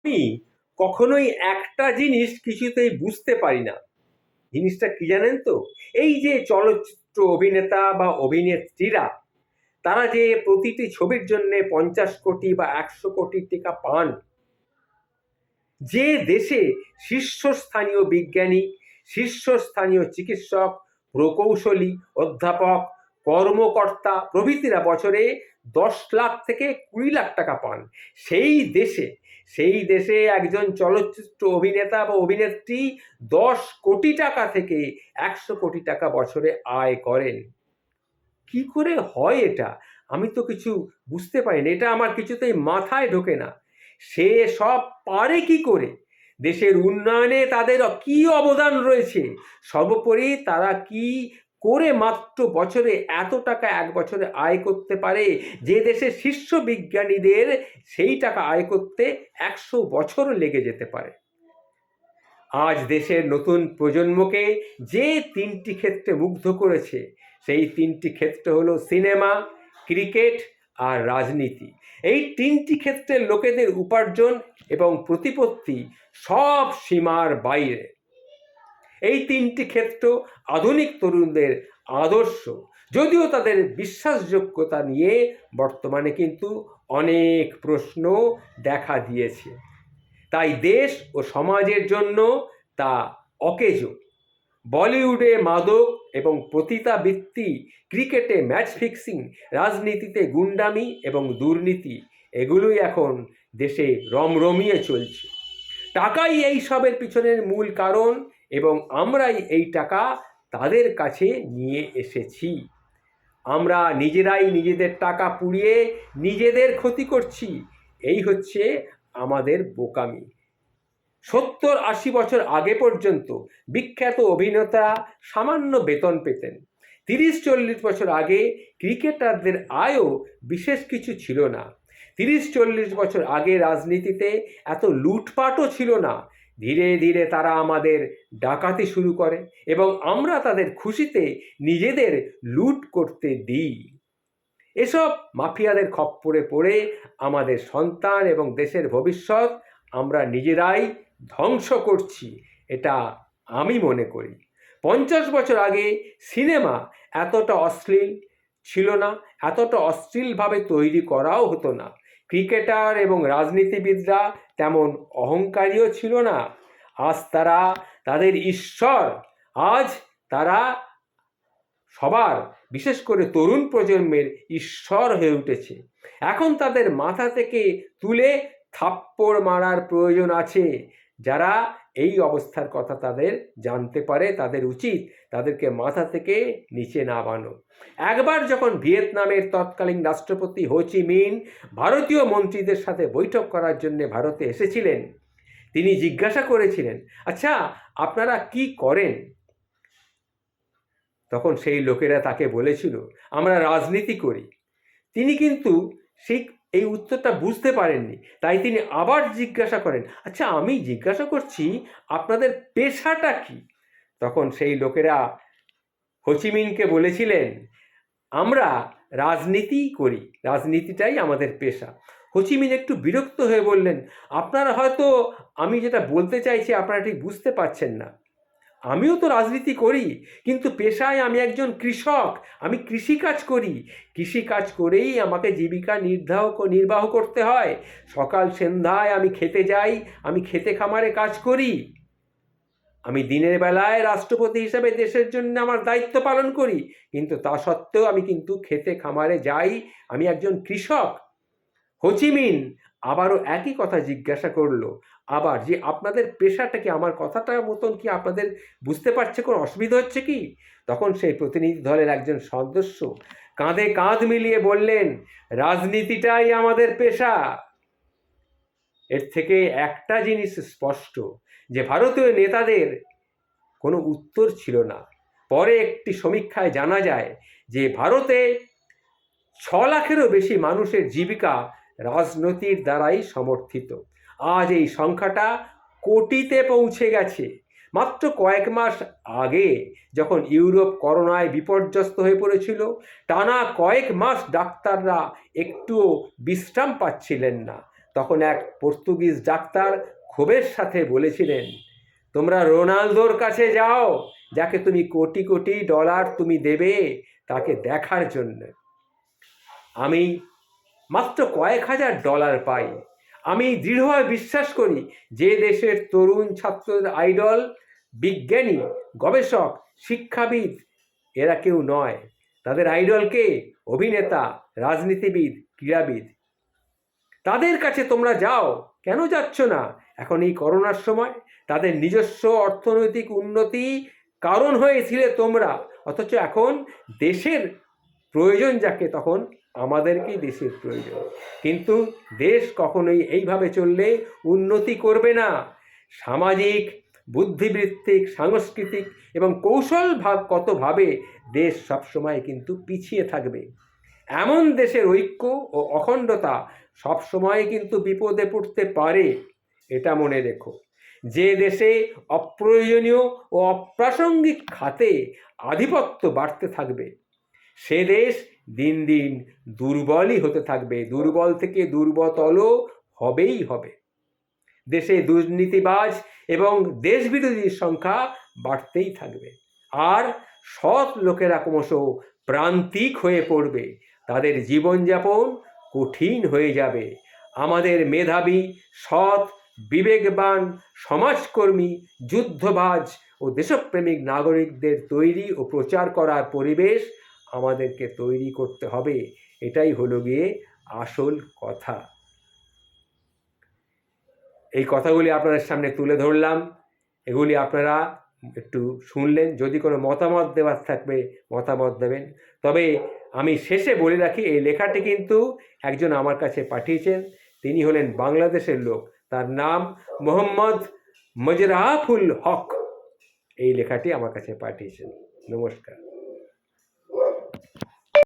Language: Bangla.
আমি কখনোই একটা জিনিস কিছুতেই বুঝতে পারি না। জিনিসটা কি জানেন তো? এই যে চলচ্চিত্র অভিনেতা বা অভিনেত্রীরা, তারা যে প্রতিটি ছবির জন্য 50 কোটি বা 100 কোটি টাকা পান, যে দেশে শীর্ষস্থানীয় বিজ্ঞানী, শীর্ষস্থানীয় চিকিৎসক, প্রকৌশলী, অধ্যাপক, কর্মকর্তা প্রভৃতিরা বছরে 10 লাখ থেকে 20 লাখ টাকা পান, সেই দেশে একজন চলচ্চিত্র অভিনেতা বা অভিনেত্রী 10 কোটি টাকা থেকে 100 কোটি টাকা বছরে আয় করেন। কি করে হয় এটা? আমি তো কিছু বুঝতে পারি না, এটা আমার কিছুতেই মাথায় ঢোকে না। সে সব পারে কি করে? দেশের উন্নয়নে তাদের কি অবদান রয়েছে? সর্বোপরি তারা কি করে মাত্র বছরে এত টাকা এক বছরে আয় করতে পারে, যে দেশের শীর্ষ বিজ্ঞানীদের সেই টাকা আয় করতে 100 বছর লেগে যেতে পারে? আজ দেশের নতুন প্রজন্মকে যে 3টি ক্ষেত্রে মুগ্ধ করেছে, সেই 3টি ক্ষেত্র হলো সিনেমা, ক্রিকেট আর রাজনীতি। এই 3টি ক্ষেত্রের লোকেদের উপার্জন এবং প্রতিপত্তি সব সীমার বাইরে। এই 3টি ক্ষেত্র আধুনিক তরুণদের আদর্শ, যদিও তাদের বিশ্বাসযোগ্যতা নিয়ে বর্তমানে কিন্তু অনেক প্রশ্ন দেখা দিয়েছে। তাই দেশ ও সমাজের জন্য তা অকেজো। বলিউডে মাদক এবং পতিতাবৃত্তি, ক্রিকেটে ম্যাচ ফিক্সিং, রাজনীতিতে গুন্ডামি এবং দুর্নীতি, এগুলোই এখন দেশে রমরমিয়ে চলছে। টাকাই এই সবের পিছনের মূল কারণ, এবং আমরাই এই টাকা তাদের কাছে নিয়ে এসেছি। আমরা নিজেরাই নিজেদের টাকা পুড়িয়ে নিজেদের ক্ষতি করছি। এই হচ্ছে আমাদের বোকামি। 70-80 বছর আগে পর্যন্ত বিখ্যাত অভিনেতা সামান্য বেতন পেতেন। 30-40 বছর আগে ক্রিকেটারদের আয়ও বিশেষ কিছু ছিল না। 30-40 বছর আগে রাজনীতিতে এত লুটপাটও ছিল না। ধীরে ধীরে তারা আমাদের ডাকাতি শুরু করে এবং আমরা তাদের খুশিতে নিজেদের লুট করতে দিই। এসব মাফিয়াদের খপ্পরে পড়ে আমাদের সন্তান এবং দেশের ভবিষ্যৎ আমরা নিজেরাই ধ্বংস করছি, এটা আমি মনে করি। 50 বছর আগে সিনেমা এতটা অশ্লীল ছিল না, এতটা অশ্লীলভাবে তৈরি করাও হতো না। ক্রিকেটার এবং রাজনীতিবিদরা তেমন অহংকারীও ছিল না। আজ তারা তাদের ঈশ্বর। আজ তারা সবার, বিশেষ করে তরুণ প্রজন্মের ঈশ্বর হয়ে উঠেছে। এখন তাদের মাথা থেকে তুলে থাপ্পড় মারার প্রয়োজন আছে। যারা এই অবস্থার কথা তাদের জানতে পারে, তাদের উচিত তাদেরকে মাথা থেকে নিচে নামানো। একবার যখন ভিয়েতনামের তৎকালীন রাষ্ট্রপতি হো চি মিন ভারতীয় মন্ত্রীদের সাথে বৈঠক করার জন্য ভারতে এসেছিলেন, তিনি জিজ্ঞাসা করেছিলেন, আচ্ছা আপনারা কি করেন? তখন সেই লোকেরা তাকে বলেছিল, আমরা রাজনীতি করি। তিনি কিন্তু এই উত্তরটা বুঝতে পারেননি। তাই তিনি আবার জিজ্ঞাসা করেন, আচ্ছা আমি জিজ্ঞাসা করছি আপনাদের পেশাটা কি? তখন সেই লোকেরা হো চি মিনকে বলেছিলেন, আমরা রাজনীতিই করি, রাজনীতিটাই আমাদের পেশা। হো চি মিন একটু বিরক্ত হয়ে বললেন, আপনারা হয়তো আমি যেটা বলতে চাইছি আপনারা ঠিক বুঝতে পারছেন না। আমিও তো রাজনীতি করি, কিন্তু পেশায় আমি একজন কৃষক। আমি কৃষিকাজ করি। কৃষিকাজ করেই আমাকে জীবিকা নির্বাহ করতে হয়। সকাল সন্ধ্যায় আমি খেতে যাই, আমি খেতে খামারে কাজ করি। আমি দিনের বেলায় রাষ্ট্রপতি হিসেবে দেশের জন্য আমার দায়িত্ব পালন করি, কিন্তু তা সত্ত্বেও আমি কিন্তু খেতে খামারে যাই। আমি একজন কৃষক। হো চি মিন আবারও একই কথা জিজ্ঞাসা করলো, আবার যে আপনাদের পেশাটা কি? আমার কথাটার মতন কি আপনাদের বুঝতে পারছে কোনো অসুবিধা হচ্ছে কি? তখন সেই প্রতিনিধি দলের একজন সদস্য কাঁধে কাঁধ মিলিয়ে বললেন, রাজনীতিটাই আমাদের পেশা। এর থেকে একটা জিনিস স্পষ্ট, যে ভারতীয় নেতাদের কোনো উত্তর ছিল না। পরে একটি সমীক্ষায় জানা যায় যে ভারতে 6 লাখেরও বেশি মানুষের জীবিকা রাজনীতির দ্বারাই সমর্থিত। আজ এই সংখ্যাটা কোটিতে পৌঁছে গেছে। মাত্র কয়েক মাস আগে যখন ইউরোপ করোনায় বিপর্যস্ত হয়ে পড়েছিল, টানা কয়েক মাস ডাক্তাররা একটুও বিশ্রাম পাচ্ছিলেন না। তখন এক পর্তুগিজ ডাক্তার ক্ষোভের সাথে বলেছিলেন, তোমরা রোনালদোর কাছে যাও, যাকে তুমি কোটি কোটি ডলার তুমি দেবে তাকে দেখার জন্য। আমি মাত্র কয়েক হাজার ডলার পাই। আমি দৃঢ়ভাবে বিশ্বাস করি যে দেশের তরুণ ছাত্রদের আইডল বিজ্ঞানী, গবেষক, শিক্ষাবিদ এরা কেউ নয়। তাদের আইডলকে অভিনেতা, রাজনীতিবিদ, ক্রীড়াবিদ। তাদের কাছে তোমরা যাও। কেন যাচ্ছ না? এখন এই করোনার সময় তাদের নিজস্ব অর্থনৈতিক উন্নতি কারণ হয়েছিলে তোমরা, অথচ এখন দেশের প্রয়োজন যাকে, তখন আমাদেরকেই দেশের প্রয়োজন। কিন্তু দেশ কখনোই এইভাবে চললে উন্নতি করবে না। সামাজিক, বুদ্ধিবৃত্তিক, সাংস্কৃতিক এবং কৌশলগতভাবে দেশ সবসময় কিন্তু পিছিয়ে থাকবে। এমন দেশের ঐক্য ও অখণ্ডতা সবসময় কিন্তু বিপদে পড়তে পারে, এটা মনে রেখো। যে দেশে অপ্রয়োজনীয় ও অপ্রাসঙ্গিক খাতে আধিপত্য বাড়তে থাকবে, সে দেশ দিন দিন দুর্বলই হতে থাকবে। দুর্বল থেকে দুর্বলতর হবেই হবে। দেশে দুর্নীতিবাজ এবং দেশবিরোধীর সংখ্যা বাড়তেই থাকবে। আর সৎ লোকেরা ক্রমশ প্রান্তিক হয়ে পড়বে। তাদের জীবনযাপন কঠিন হয়ে যাবে। আমাদের মেধাবী, সৎ, বিবেকবান, সমাজকর্মী, যুদ্ধবাজ ও দেশপ্রেমিক নাগরিকদের তৈরি ও প্রচার করার পরিবেশ আমাদেরকে তৈরি করতে হবে। এটাই হলো গিয়ে আসল কথা। এই কথাগুলি আপনাদের সামনে তুলে ধরলাম। এগুলি আপনারা একটু শুনলেন। যদি কোনো মতামত দেওয়ার থাকবে মতামত দেবেন। তবে আমি শেষে বলে রাখি, এই লেখাটি কিন্তু একজন আমার কাছে পাঠিয়েছেন। তিনি হলেন বাংলাদেশের লোক। তার নাম মোহাম্মদ মজরাফুল হক। এই লেখাটি আমার কাছে পাঠিয়েছেন। নমস্কার।